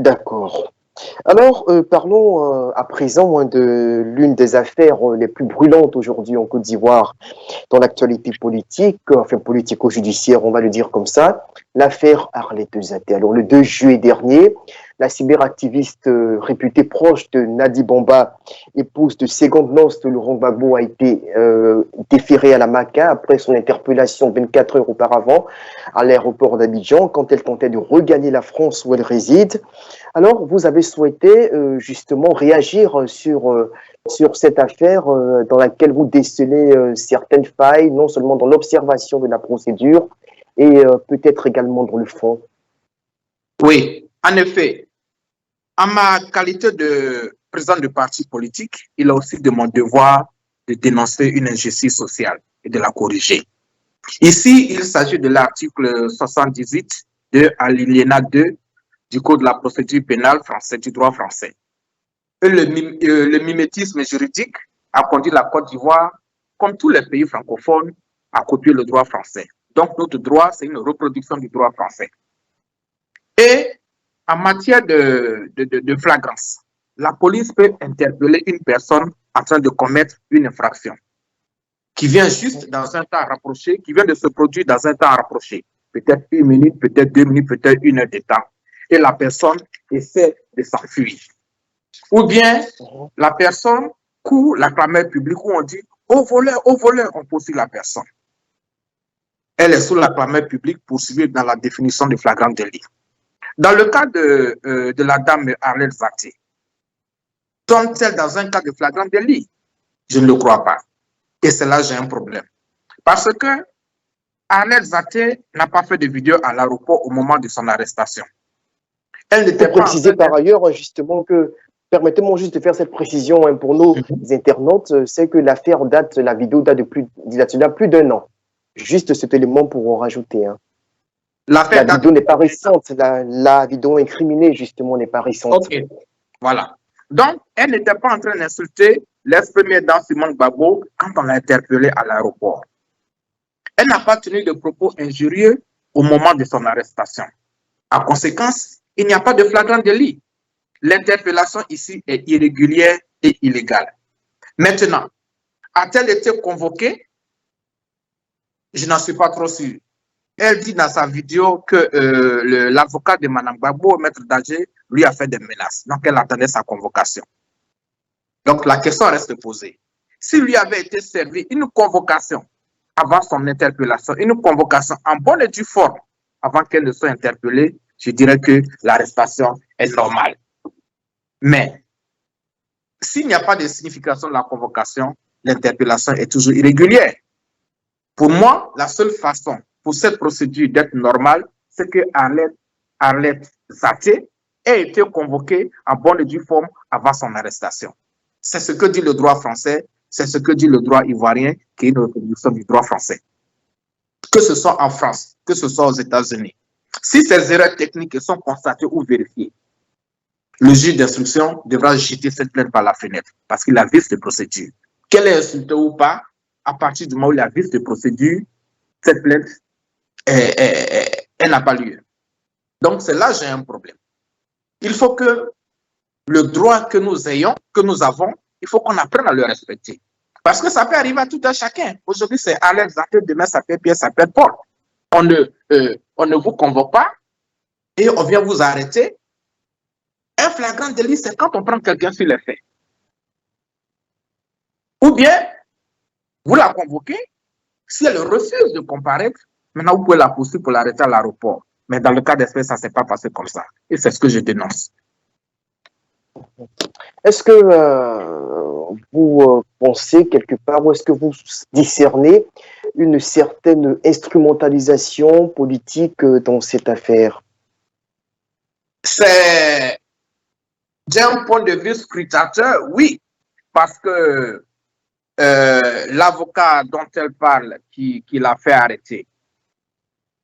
D'accord. Alors, parlons à présent de l'une des affaires les plus brûlantes aujourd'hui en Côte d'Ivoire dans l'actualité politique, enfin politico-judiciaire, on va le dire comme ça, l'affaire Arlette Zaté. Alors, le 2 juillet dernier, la cyberactiviste réputée proche de Nadi Bamba, épouse de seconde noces de Laurent Gbagbo, a été déférée à la MACA après son interpellation 24 heures auparavant à l'aéroport d'Abidjan quand elle tentait de regagner la France où elle réside. Alors, vous avez souhaité justement réagir sur cette affaire dans laquelle vous décelez certaines failles, non seulement dans l'observation de la procédure, et peut-être également dans le fond. Oui, en effet, en ma qualité de président du parti politique, il est aussi de mon devoir de dénoncer une injustice sociale et de la corriger. Ici, il s'agit de l'article 78 de l'alinéa 2 du Code de la procédure pénale français, du droit français. Et le mimétisme juridique a conduit la Côte d'Ivoire, comme tous les pays francophones, à copier le droit français. Donc, notre droit, c'est une reproduction du droit français. Et en matière de flagrance, la police peut interpeller une personne en train de commettre une infraction qui vient juste dans un temps rapproché, qui vient de se produire dans un temps rapproché. Peut-être 1 minute, peut-être 2 minutes, peut-être 1 heure de temps. Et la personne essaie de s'enfuir. Ou bien, la personne court la clameur publique où on dit « au voleur, on poursuit la personne ». Elle est sous la clameur publique poursuivie dans la définition du flagrant délit. Dans le cas de la dame Arlette Zaté, tombe-t-elle dans un cas de flagrant délit? Je ne le crois pas. Et c'est là que j'ai un problème. Parce que Arlette Zaté n'a pas fait de vidéo à l'aéroport au moment de son arrestation. Elle n'était pas préciser par ailleurs justement que, permettez-moi juste de faire cette précision pour nos internautes, c'est que l'affaire date, la vidéo date de plus d'1 an. Juste cet élément pour en rajouter. Hein. La vidéo n'est pas récente, la vidéo incriminée justement n'est pas récente. Ok, voilà. Donc, elle n'était pas en train d'insulter l'ex-première dame Simone Gbagbo quand on l'a interpellée à l'aéroport. Elle n'a pas tenu de propos injurieux au moment de son arrestation. En conséquence, il n'y a pas de flagrant délit. L'interpellation ici est irrégulière et illégale. Maintenant, a-t-elle été convoquée? Je n'en suis pas trop sûr. Elle dit dans sa vidéo que l'avocat de Mme Gbagbo, Maître Dadje, lui a fait des menaces. Donc, elle attendait sa convocation. Donc, la question reste posée. S'il lui avait été servi une convocation avant son interpellation, une convocation en bonne et due forme avant qu'elle ne soit interpellée, je dirais que l'arrestation est normale. Mais, s'il n'y a pas de signification de la convocation, l'interpellation est toujours irrégulière. Pour moi, la seule façon pour cette procédure d'être normale, c'est que Arlette Zaté ait été convoquée en bonne et due forme avant son arrestation. C'est ce que dit le droit français, c'est ce que dit le droit ivoirien, qui est une reproduction du droit français. Que ce soit en France, que ce soit aux États-Unis. Si ces erreurs techniques sont constatées ou vérifiées, le juge d'instruction devra jeter cette plainte par la fenêtre parce qu'il a vice de procédure. Qu'elle est insultée ou pas, à partir du moment où il y a vice de procédure, cette plainte, elle n'a pas lieu. Donc, c'est là que j'ai un problème. Il faut que le droit que nous ayons, que nous avons, il faut qu'on apprenne à le respecter. Parce que ça peut arriver à tout un chacun. Aujourd'hui, c'est Arlette Zaté, demain, ça peut être Pierre, ça peut être Paul. On ne vous convoque pas et on vient vous arrêter. Un flagrant délit, c'est quand on prend quelqu'un sur les faits. Ou bien, vous la convoquez, si elle refuse de comparaître, maintenant vous pouvez la poursuivre pour l'arrêter à l'aéroport. Mais dans le cas d'espèce, ça ne s'est pas passé comme ça. Et c'est ce que je dénonce. Est-ce que vous pensez quelque part, ou est-ce que vous discernez une certaine instrumentalisation politique dans cette affaire? C'est d'un point de vue scrutateur, oui, parce que l'avocat dont elle parle, qui l'a fait arrêter,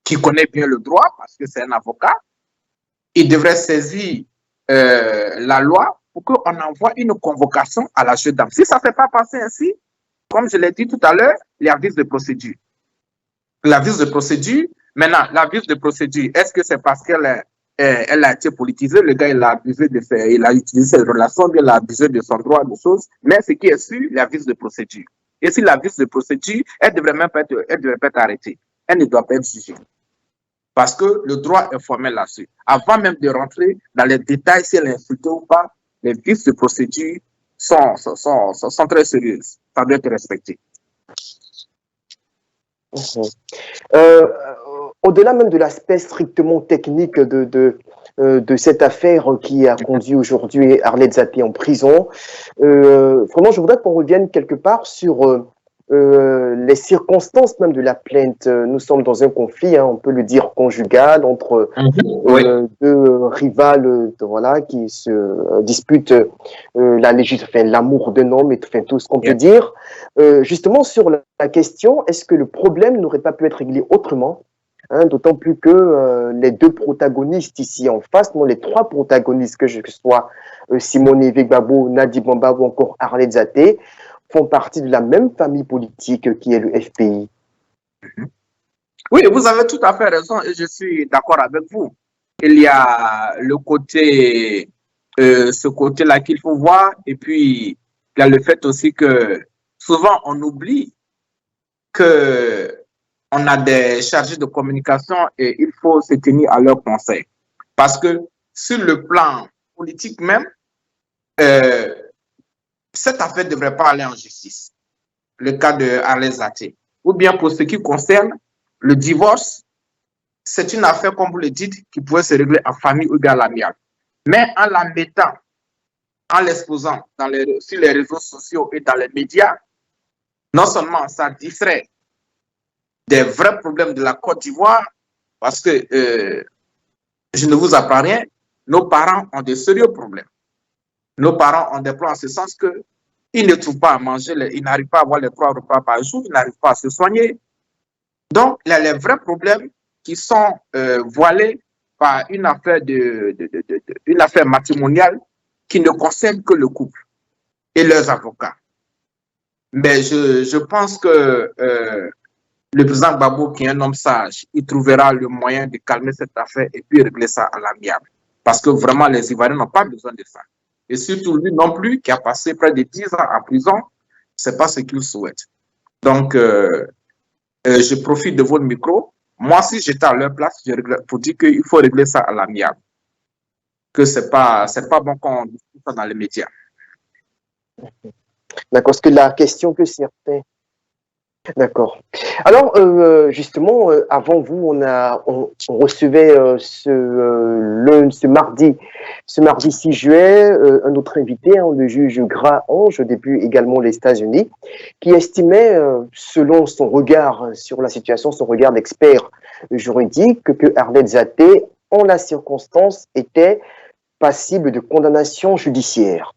qui connaît bien le droit, parce que c'est un avocat, il devrait saisir la loi pour qu'on envoie une convocation à la jeune dame. Si ça ne s'est pas passé ainsi, comme je l'ai dit tout à l'heure, il y a vice de procédure. La vice de procédure, maintenant, la vice de procédure, est-ce que c'est parce qu'elle elle a été politisée, le gars, il a abusé il a utilisé ses relations, il a abusé de son droit, de choses, mais ce qui est sûr, il y a vice de procédure. Et si la vice de procédure, elle devrait même pas être, elle devrait pas être arrêtée. Elle ne doit pas être jugée. Parce que le droit est formel là-dessus. Avant même de rentrer dans les détails, si elle est insultée ou pas, les vices de procédure sont très sérieuses. Ça doit être respecté. Au-delà même de l'aspect strictement technique de cette affaire qui a conduit aujourd'hui Arlette Zappé en prison, vraiment, je voudrais qu'on revienne quelque part sur les circonstances même de la plainte. Nous sommes dans un conflit, hein, on peut le dire conjugal, entre Oui. deux rivales voilà, qui se disputent l'amour d'un homme et tout ce qu'on peut dire. Justement, sur la question, est-ce que le problème n'aurait pas pu être réglé autrement? Hein, d'autant plus que les deux protagonistes ici en face, non, les trois protagonistes, que ce soit Simone Vegbabo, Nadi Bamba ou encore Arlette Zappé, font partie de la même famille politique qui est le FPI. Oui, vous avez tout à fait raison et je suis d'accord avec vous. Il y a le côté, ce côté-là qu'il faut voir, et puis il y a le fait aussi que souvent on oublie que on a des chargés de communication et il faut se tenir à leur conseil. Parce que sur le plan politique même, cette affaire ne devrait pas aller en justice. Le cas de Arlette Zappé. Ou bien pour ce qui concerne le divorce, c'est une affaire, comme vous le dites, qui pouvait se régler en famille ou bien à l'amiable. Mais en la mettant, en l'exposant sur les réseaux sociaux et dans les médias, non seulement ça distrait des vrais problèmes de la Côte d'Ivoire, parce que je ne vous apprends rien, nos parents ont de sérieux problèmes. Nos parents ont des problèmes en ce sens qu'ils ne trouvent pas à manger, ils n'arrivent pas à avoir les 3 repas par jour, ils n'arrivent pas à se soigner. Donc, il y a les vrais problèmes qui sont voilés par une affaire, une affaire matrimoniale qui ne concerne que le couple et leurs avocats. Mais je pense que le président Gbagbo, qui est un homme sage, il trouvera le moyen de calmer cette affaire et puis régler ça à l'amiable. Parce que vraiment, les Ivoiriens n'ont pas besoin de ça. Et surtout lui non plus, qui a passé près de 10 ans en prison, ce n'est pas ce qu'il souhaite. Donc, je profite de votre micro. Moi, si j'étais à leur place, pour dire qu'il faut régler ça à l'amiable. Que ce n'est pas bon qu'on discute ça dans les médias. D'accord, parce que la question que certains... D'accord. Alors, justement, avant vous, on recevait ce mardi 6 juillet, un autre invité, hein, le juge Grahange, depuis également les États-Unis, qui estimait, selon son regard sur la situation, son regard d'expert juridique, que Arlette Zappé, en la circonstance, était passible de condamnation judiciaire.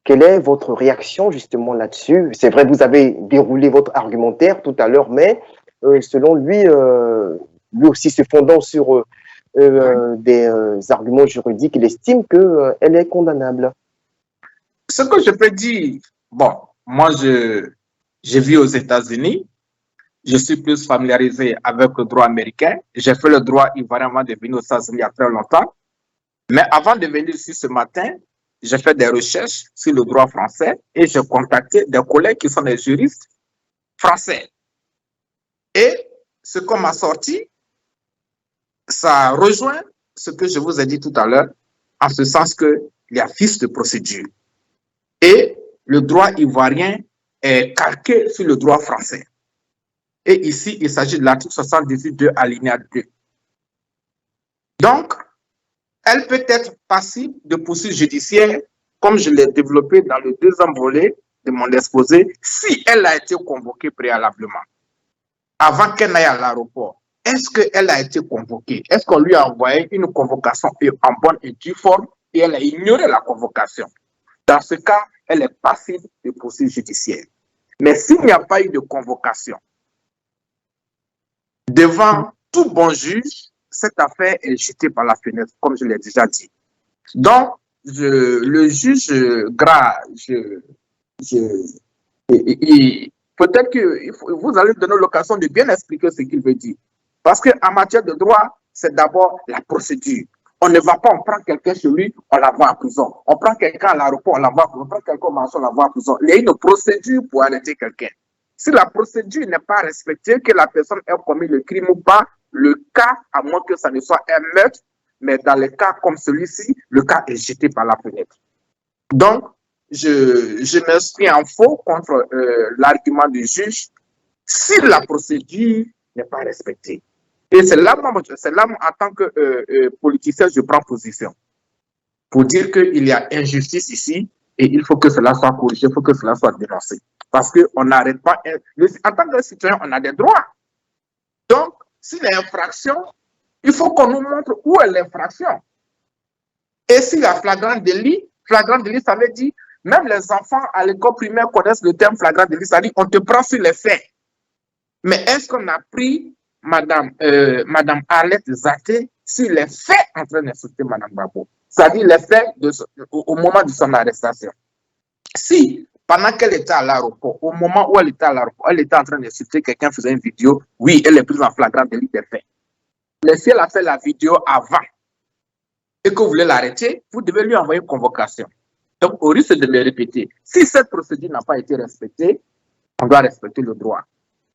Quelle est votre réaction justement là-dessus? C'est vrai, vous avez déroulé votre argumentaire tout à l'heure, mais selon lui, lui aussi se fondant sur des arguments juridiques, il estime qu'elle est condamnable. Ce que je peux dire, bon, moi je vis aux États-Unis, je suis plus familiarisé avec le droit américain, j'ai fait le droit ivoirien avant de venir aux États-Unis il y a très longtemps, mais avant de venir ici ce matin, j'ai fait des recherches sur le droit français et j'ai contacté des collègues qui sont des juristes français. Et ce qu'on m'a sorti, ça rejoint ce que je vous ai dit tout à l'heure, en ce sens qu'il y a vice de procédure. Et le droit ivoirien est calqué sur le droit français. Et ici, il s'agit de l'article 78.2 alinéa 2. Donc, elle peut être passible de poursuites judiciaires, comme je l'ai développé dans le deuxième volet de mon exposé, si elle a été convoquée préalablement, avant qu'elle n'aille à l'aéroport. Est-ce qu'elle a été convoquée? Est-ce qu'on lui a envoyé une convocation en bonne et due forme et elle a ignoré la convocation? Dans ce cas, elle est passible de poursuites judiciaires. Mais s'il n'y a pas eu de convocation, devant tout bon juge, cette affaire est jetée par la fenêtre, comme je l'ai déjà dit. Donc, le juge Gras, peut-être que vous allez donner l'occasion de bien expliquer ce qu'il veut dire. Parce qu'en matière de droit, c'est d'abord la procédure. On ne va pas, on prend quelqu'un chez lui, on l'envoie en prison. On prend quelqu'un à l'aéroport, on l'envoie en prison. On prend quelqu'un au marché, on l'envoie en prison. Il y a une procédure pour arrêter quelqu'un. Si la procédure n'est pas respectée, que la personne ait commis le crime ou pas, le cas, à moins que ça ne soit un meurtre, mais dans les cas comme celui-ci, le cas est jeté par la fenêtre. Donc, je m'inscris en faux contre l'argument du juge si la procédure n'est pas respectée. Et c'est là, en tant que politicien, je prends position pour dire qu'il y a injustice ici et il faut que cela soit corrigé, il faut que cela soit dénoncé. Parce qu'on n'arrête pas. En tant que citoyen, on a des droits. Donc, s'il y a infraction, il faut qu'on nous montre où est l'infraction. Et s'il y a flagrant délit, ça veut dire, même les enfants à l'école primaire connaissent le terme flagrant délit, ça veut dire on te prend sur les faits. Mais est-ce qu'on a pris Madame Arlette Zaté sur les faits en train d'insulter Madame Gbagbo? C'est-à-dire les faits au moment de son arrestation. Si, pendant qu'elle était à l'aéroport, au moment où elle était à l'aéroport, elle était en train d'insulter quelqu'un, faisait une vidéo, oui, elle est prise en flagrant délit des faits. Mais si elle a fait la vidéo avant et que vous voulez l'arrêter, vous devez lui envoyer une convocation. Donc, au risque de me répéter, si cette procédure n'a pas été respectée, on doit respecter le droit.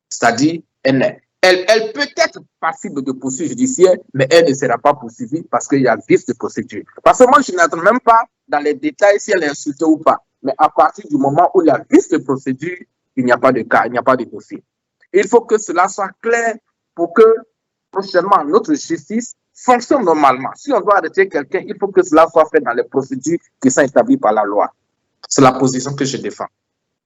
C'est-à-dire, elle peut être passible de poursuite judiciaire, mais elle ne sera pas poursuivie parce qu'il y a vice de procédure. Parce que moi, je n'entre même pas dans les détails si elle est insultée ou pas. Mais à partir du moment où il y a vice de procédure, il n'y a pas de cas, il n'y a pas de dossier. Il faut que cela soit clair pour que prochainement notre justice fonctionne normalement. Si on doit arrêter quelqu'un, il faut que cela soit fait dans les procédures qui sont établies par la loi. C'est la position que je défends.